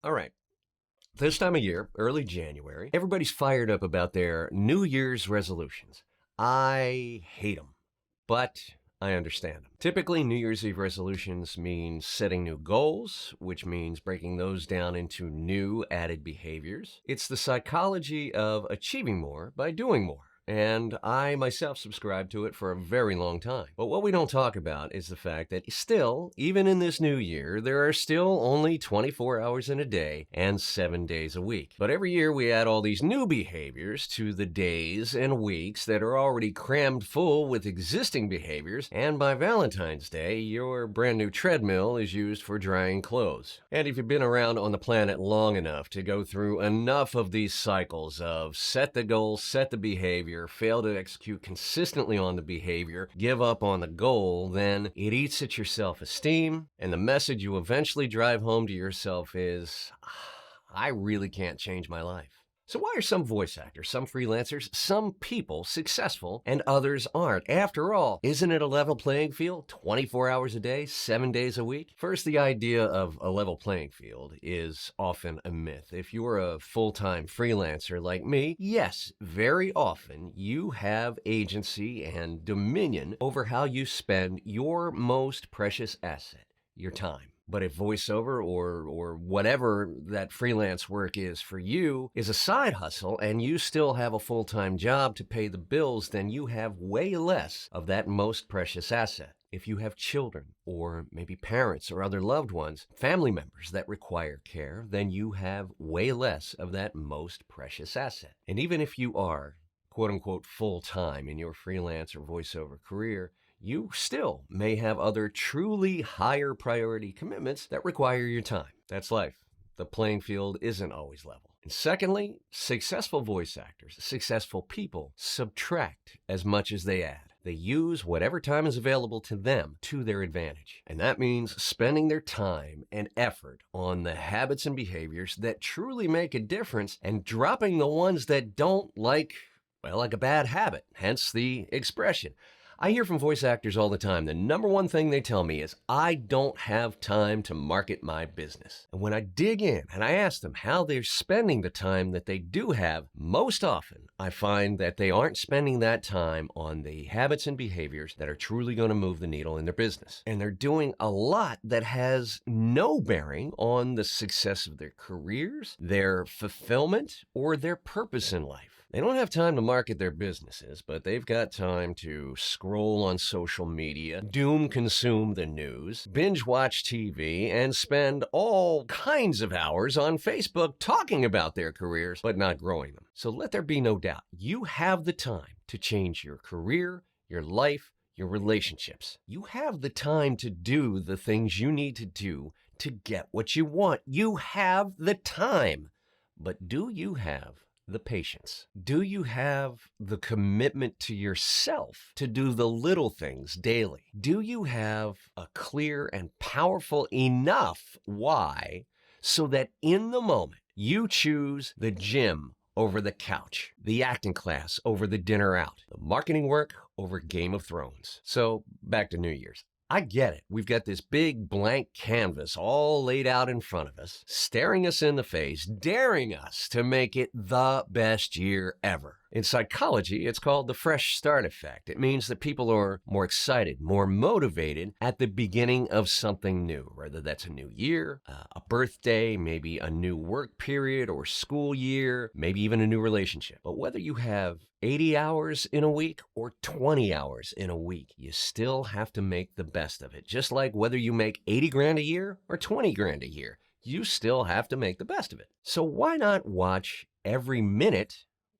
All right. This time of year, early January, everybody's fired up about their New Year's resolutions. I hate them, but I understand them. Typically, New Year's Eve resolutions mean setting new goals, which means breaking those down into new added behaviors. It's the psychology of achieving more by doing more. And I myself subscribed to it for a very long time. But what we don't talk about is the fact that still, even in this new year, there are still only 24 hours in a day and 7 days a week. But every year we add all these new behaviors to the days and weeks that are already crammed full with existing behaviors. And by Valentine's Day, your brand new treadmill is used for drying clothes. And if you've been around on the planet long enough to go through enough of these cycles of set the goal, set the behavior, fail to execute consistently on the behavior, give up on the goal, then it eats at your self-esteem, and the message you eventually drive home to yourself is, I really can't change my life. So why are some voice actors, some freelancers, some people successful and others aren't? After all, isn't it a level playing field? 24 hours a day, 7 days a week? First, the idea of a level playing field is often a myth. If you're a full-time freelancer like me, yes, very often you have agency and dominion over how you spend your most precious asset, your time. But if voiceover or whatever that freelance work is for you is a side hustle and you still have a full-time job to pay the bills, then you have way less of that most precious asset. If you have children or maybe parents or other loved ones, family members that require care, then you have way less of that most precious asset. And even if you are quote unquote full-time in your freelance or voiceover career, you still may have other truly higher priority commitments that require your time. That's life. The playing field isn't always level. And secondly, successful voice actors, successful people, subtract as much as they add. They use whatever time is available to them to their advantage. And that means spending their time and effort on the habits and behaviors that truly make a difference and dropping the ones that don't, like a bad habit, hence the expression. I hear from voice actors all the time, the number one thing they tell me is, I don't have time to market my business. And when I dig in and I ask them how they're spending the time that they do have, most often I find that they aren't spending that time on the habits and behaviors that are truly going to move the needle in their business. And they're doing a lot that has no bearing on the success of their careers, their fulfillment, or their purpose in life. They don't have time to market their businesses, but they've got time to scroll on social media, doom consume the news, binge watch TV, and spend all kinds of hours on Facebook talking about their careers, but not growing them. So let there be no doubt, you have the time to change your career, your life, your relationships. You have the time to do the things you need to do to get what you want. You have the time. But do you have the patience? Do you have the commitment to yourself to do the little things daily? Do you have a clear and powerful enough why so that in the moment you choose the gym over the couch, the acting class over the dinner out, the marketing work over Game of Thrones? So back to New Year's. I get it. We've got this big blank canvas all laid out in front of us, staring us in the face, daring us to make it the best year ever. In psychology, it's called the fresh start effect. It means that people are more excited, more motivated at the beginning of something new, whether that's a new year, a birthday, maybe a new work period or school year, maybe even a new relationship. But whether you have 80 hours in a week or 20 hours in a week, you still have to make the best of it. Just like whether you make 80 grand a year or 20 grand a year, you still have to make the best of it. So why not watch every minute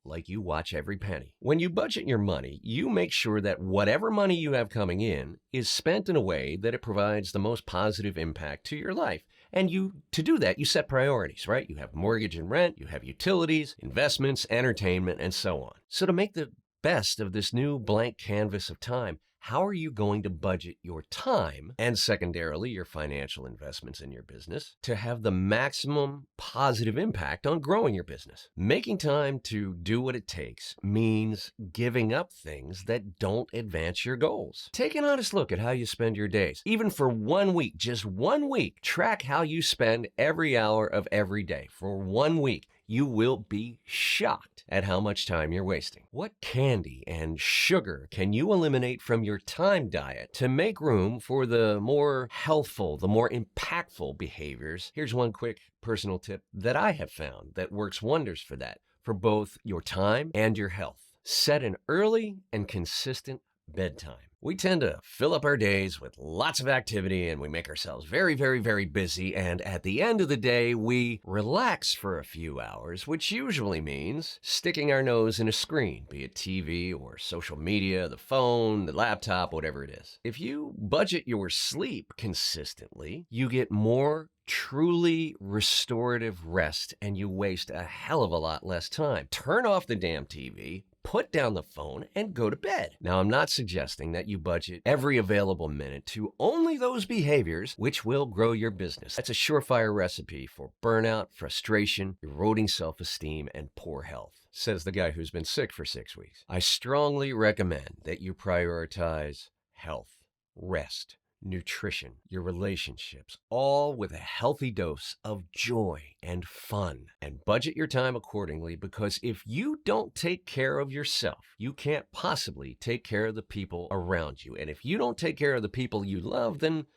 like you watch every penny? When you budget your money, you make sure that whatever money you have coming in is spent in a way that it provides the most positive impact to your life. And to do that, you set priorities, right? You have mortgage and rent, you have utilities, investments, entertainment, and so on. So to make the best of this new blank canvas of time, how are you going to budget your time and secondarily your financial investments in your business to have the maximum positive impact on growing your business? Making time to do what it takes means giving up things that don't advance your goals. Take an honest look at how you spend your days. Even for 1 week, just 1 week, track how you spend every hour of every day. For 1 week, you will be shocked at how much time you're wasting. What candy and sugar can you eliminate from your time diet to make room for the more healthful, the more impactful behaviors? Here's one quick personal tip that I have found that works wonders for that, for both your time and your health. Set an early and consistent bedtime. We tend to fill up our days with lots of activity and we make ourselves very, very, very busy. And at the end of the day, we relax for a few hours, which usually means sticking our nose in a screen, be it TV or social media, the phone, the laptop, whatever it is. If you budget your sleep consistently, you get more truly restorative rest and you waste a hell of a lot less time. Turn off the damn TV, put down the phone, and go to bed. Now, I'm not suggesting that you budget every available minute to only those behaviors which will grow your business. That's a surefire recipe for burnout, frustration, eroding self-esteem, and poor health, says the guy who's been sick for 6 weeks. I strongly recommend that you prioritize health, rest, nutrition, your relationships, all with a healthy dose of joy and fun. And budget your time accordingly, because if you don't take care of yourself, you can't possibly take care of the people around you. And if you don't take care of the people you love, then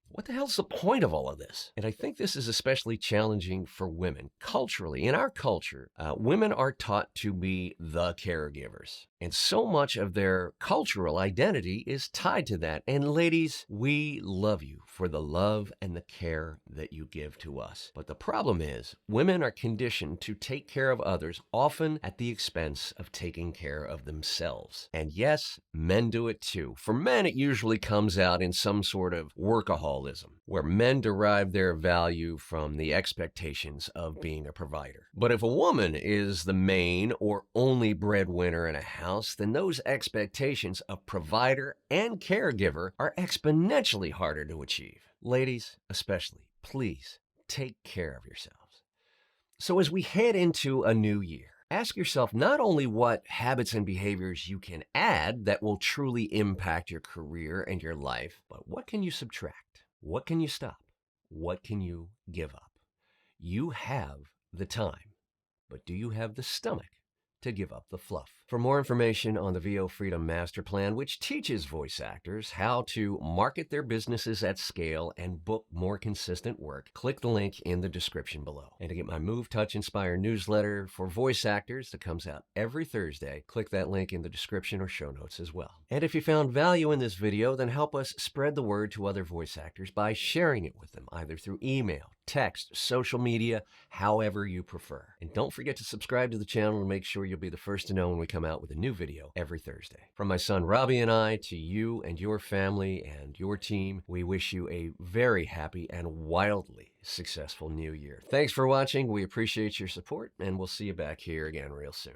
what the hell's the point of all of this? And I think this is especially challenging for women. Culturally, in our culture, women are taught to be the caregivers. And so much of their cultural identity is tied to that. And ladies, we love you for the love and the care that you give to us. But the problem is, women are conditioned to take care of others, often at the expense of taking care of themselves. And yes, men do it too. For men, it usually comes out in some sort of workaholism, where men derive their value from the expectations of being a provider. But if a woman is the main or only breadwinner in a house, then those expectations of provider and caregiver are exponentially harder to achieve. Ladies, especially, please take care of yourselves. So as we head into a new year, ask yourself not only what habits and behaviors you can add that will truly impact your career and your life, but what can you subtract? What can you stop? What can you give up? You have the time, but do you have the stomach to give up the fluff? For more information on the VO Freedom Master Plan, which teaches voice actors how to market their businesses at scale and book more consistent work, click the link in the description below. And to get my Move, Touch, Inspire newsletter for voice actors that comes out every Thursday, click that link in the description or show notes as well. And if you found value in this video, then help us spread the word to other voice actors by sharing it with them, either through email, text, social media, however you prefer. And don't forget to subscribe to the channel and make sure you'll be the first to know when we come out with a new video every Thursday. From my son Robbie and I to you and your family and your team, we wish you a very happy and wildly successful new year. Thanks for watching. We appreciate your support, and we'll see you back here again real soon.